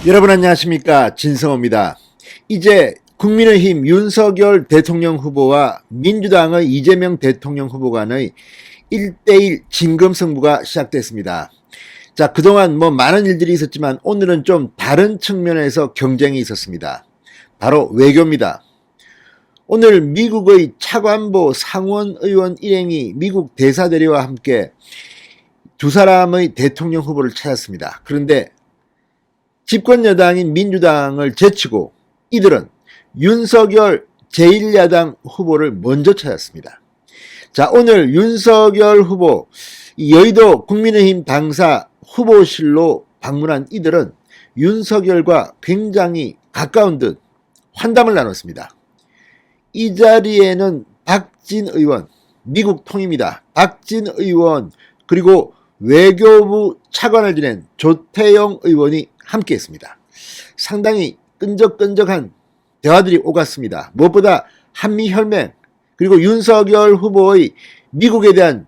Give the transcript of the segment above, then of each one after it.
여러분 안녕하십니까, 진성호입니다. 이제 국민의힘 윤석열 대통령 후보와 민주당의 이재명 대통령 후보 간의 1대1 진검승부가 시작됐습니다. 자, 그동안 많은 일들이 있었지만 오늘은 좀 다른 측면에서 경쟁이 있었습니다. 바로 외교입니다. 오늘 미국의 차관보 상원의원 일행이 미국 대사대리와 함께 두 사람의 대통령 후보를 찾았습니다. 그런데 집권 여당인 민주당을 제치고 이들은 윤석열 제1야당 후보를 먼저 찾았습니다. 자, 오늘 윤석열 후보 여의도 국민의힘 당사 후보실로 방문한 이들은 윤석열과 굉장히 가까운 듯 환담을 나눴습니다. 이 자리에는 박진 의원, 미국 통입니다. 박진 의원, 그리고 외교부 차관을 지낸 조태용 의원이 함께했습니다. 상당히 끈적끈적한 대화들이 오갔습니다. 무엇보다 한미혈맹, 그리고 윤석열 후보의 미국에 대한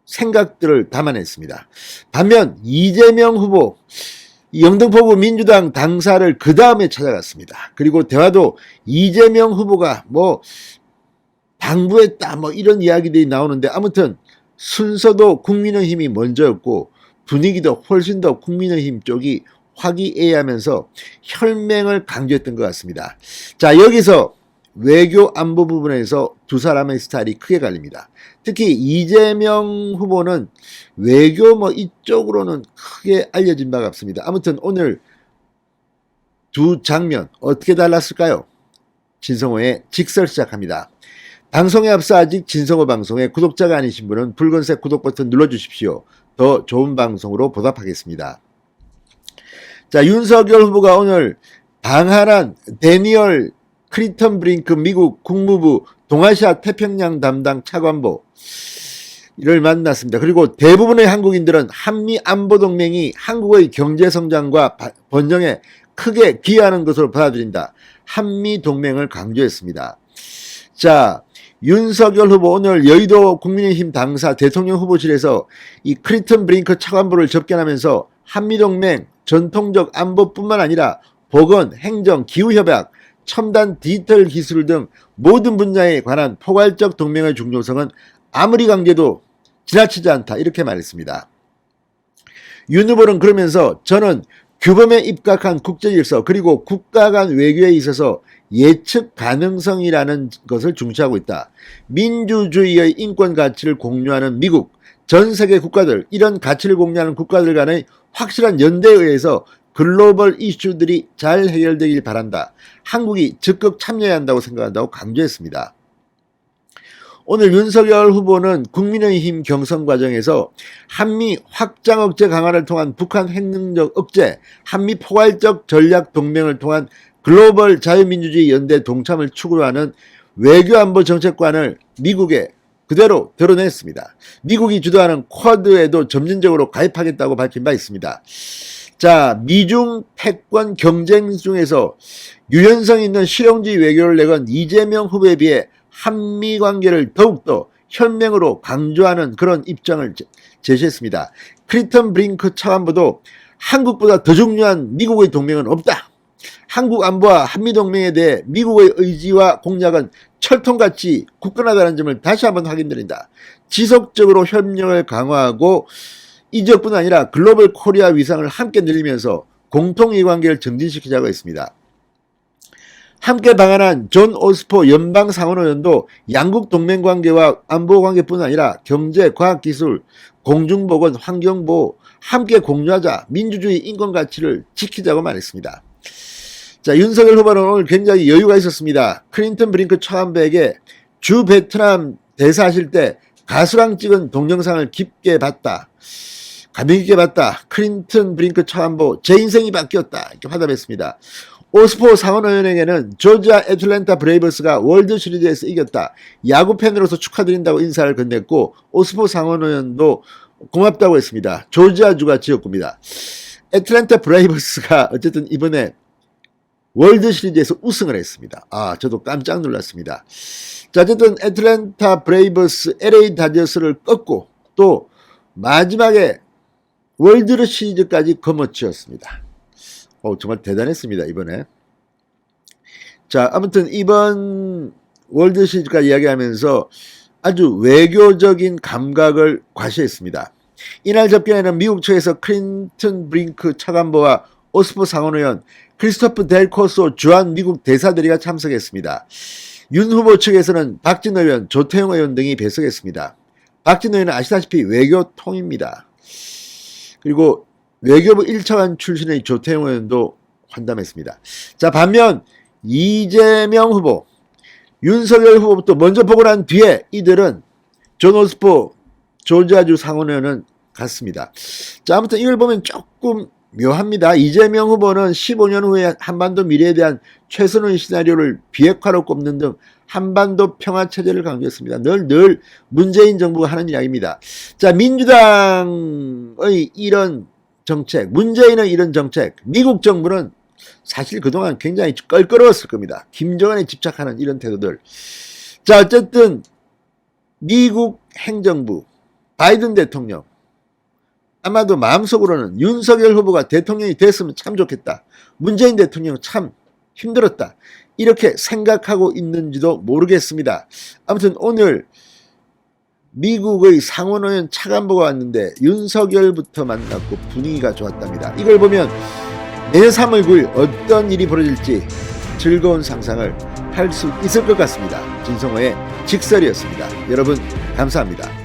생각들을 담아냈습니다. 반면 이재명 후보, 영등포구 민주당 당사를 그 다음에 찾아갔습니다. 그리고 대화도 이재명 후보가 당부했다 이런 이야기들이 나오는데, 아무튼 순서도 국민의힘이 먼저였고 분위기도 훨씬 더 국민의힘 쪽이 화기애애하면서 혈맹을 강조했던 것 같습니다. 자, 여기서 외교 안보 부분에서 두 사람의 스타일이 크게 갈립니다. 특히 이재명 후보는 외교 이쪽으로는 크게 알려진 바가 없습니다. 아무튼 오늘 두 장면 어떻게 달랐을까요? 진성호의 직설 시작합니다. 방송에 앞서 아직 진성호 방송에 구독자가 아니신 분은 붉은색 구독 버튼 눌러주십시오. 더 좋은 방송으로 보답하겠습니다. 자, 윤석열 후보가 오늘 방한한 데니얼 크리턴 브링크 미국 국무부 동아시아 태평양 담당 차관보 이를 만났습니다. 그리고 대부분의 한국인들은 한미 안보 동맹이 한국의 경제 성장과 번영에 크게 기여하는 것으로 받아들인다. 한미 동맹을 강조했습니다. 자, 윤석열 후보 오늘 여의도 국민의힘 당사 대통령 후보실에서 이 크리턴 브링크 차관보를 접견하면서 한미동맹 전통적 안보뿐만 아니라 보건, 행정, 기후협약, 첨단 디지털 기술 등 모든 분야에 관한 포괄적 동맹의 중요성은 아무리 강조해도 지나치지 않다, 이렇게 말했습니다. 윤 후보는 그러면서 저는 규범에 입각한 국제질서 그리고 국가 간 외교에 있어서 예측 가능성이라는 것을 중시하고 있다. 민주주의의 인권 가치를 공유하는 미국, 전 세계 국가들, 이런 가치를 공유하는 국가들 간의 확실한 연대에 의해서 글로벌 이슈들이 잘 해결되길 바란다. 한국이 적극 참여해야 한다고 생각한다고 강조했습니다. 오늘 윤석열 후보는 국민의힘 경선 과정에서 한미 확장 억제 강화를 통한 북한 핵능력 억제, 한미 포괄적 전략 동맹을 통한 글로벌 자유민주주의 연대 동참을 추구하는 외교안보 정책관을 미국에 그대로 드러냈습니다. 미국이 주도하는 쿼드에도 점진적으로 가입하겠다고 밝힌 바 있습니다. 자, 미중 패권 경쟁 중에서 유연성 있는 실용주의 외교를 내건 이재명 후보에 비해 한미 관계를 더욱더 혈맹으로 강조하는 그런 입장을 제시했습니다. 크리턴 브링크 차관보도 한국보다 더 중요한 미국의 동맹은 없다. 한국 안보와 한미동맹에 대해 미국의 의지와 공약은 철통같이 굳건하다는 점을 다시 한번 확인드린다. 지속적으로 협력을 강화하고 이 지역뿐 아니라 글로벌 코리아 위상을 함께 늘리면서 공통이해관계를 증진시키자고 했습니다. 함께 방한한 존 오스포 연방상원의원도 양국 동맹관계와 안보관계뿐 아니라 경제, 과학기술, 공중보건, 환경보호 함께 공유하자, 민주주의 인권가치를 지키자고 말했습니다. 자, 윤석열 후보는 오늘 굉장히 여유가 있었습니다. 클린턴 브링크 차관보에게 주 베트남 대사하실 때 가수랑 찍은 동영상을 깊게 봤다. 감명 깊게 봤다. 클린턴 브링크 차관보 제 인생이 바뀌었다, 이렇게 화답했습니다. 오스포 상원의원에게는 조지아 애틀랜타 브레이브스가 월드 시리즈에서 이겼다. 야구 팬으로서 축하드린다고 인사를 건넸고, 오스포 상원의원도 고맙다고 했습니다. 조지아주가 지역구입니다. 애틀랜타 브레이브스가 어쨌든 이번에 월드 시리즈에서 우승을 했습니다. 저도 깜짝 놀랐습니다. 자, 어쨌든 애틀랜타 브레이브스 LA 다저스를 꺾고 또 마지막에 월드 시리즈까지 거머쥐었습니다. 정말 대단했습니다, 이번에. 자, 아무튼 이번 월드 시리즈까지 이야기하면서 아주 외교적인 감각을 과시했습니다. 이날 접견에는 미국 측에서 클린턴 브링크 차관보와 오스퍼 상원의원, 크리스토프 델 코소 주한 미국 대사들이가 참석했습니다. 윤 후보 측에서는 박진 의원, 조태용 의원 등이 배석했습니다. 박진 의원은 아시다시피 외교통입니다. 그리고 외교부 1차관 출신의 조태용 의원도 환담했습니다. 자, 반면 이재명 후보, 윤석열 후보부터 먼저 보고 난 뒤에 이들은 존 오스퍼 조지아주 상원의원은 갔습니다. 자, 아무튼 이걸 보면 조금 묘합니다. 이재명 후보는 15년 후에 한반도 미래에 대한 최선의 시나리오를 비핵화로 꼽는 등 한반도 평화체제를 강조했습니다. 늘 문재인 정부가 하는 이야기입니다. 자, 민주당의 이런 정책, 문재인의 이런 정책, 미국 정부는 사실 그동안 굉장히 껄끄러웠을 겁니다. 김정은에 집착하는 이런 태도들. 자, 어쨌든 미국 행정부, 바이든 대통령, 아마도 마음속으로는 윤석열 후보가 대통령이 됐으면 참 좋겠다. 문재인 대통령 참 힘들었다. 이렇게 생각하고 있는지도 모르겠습니다. 아무튼 오늘 미국의 상원의원 차관보가 왔는데 윤석열부터 만났고 분위기가 좋았답니다. 이걸 보면 내년 3월 9일 어떤 일이 벌어질지 즐거운 상상을 할 수 있을 것 같습니다. 진성호의 직설이었습니다. 여러분 감사합니다.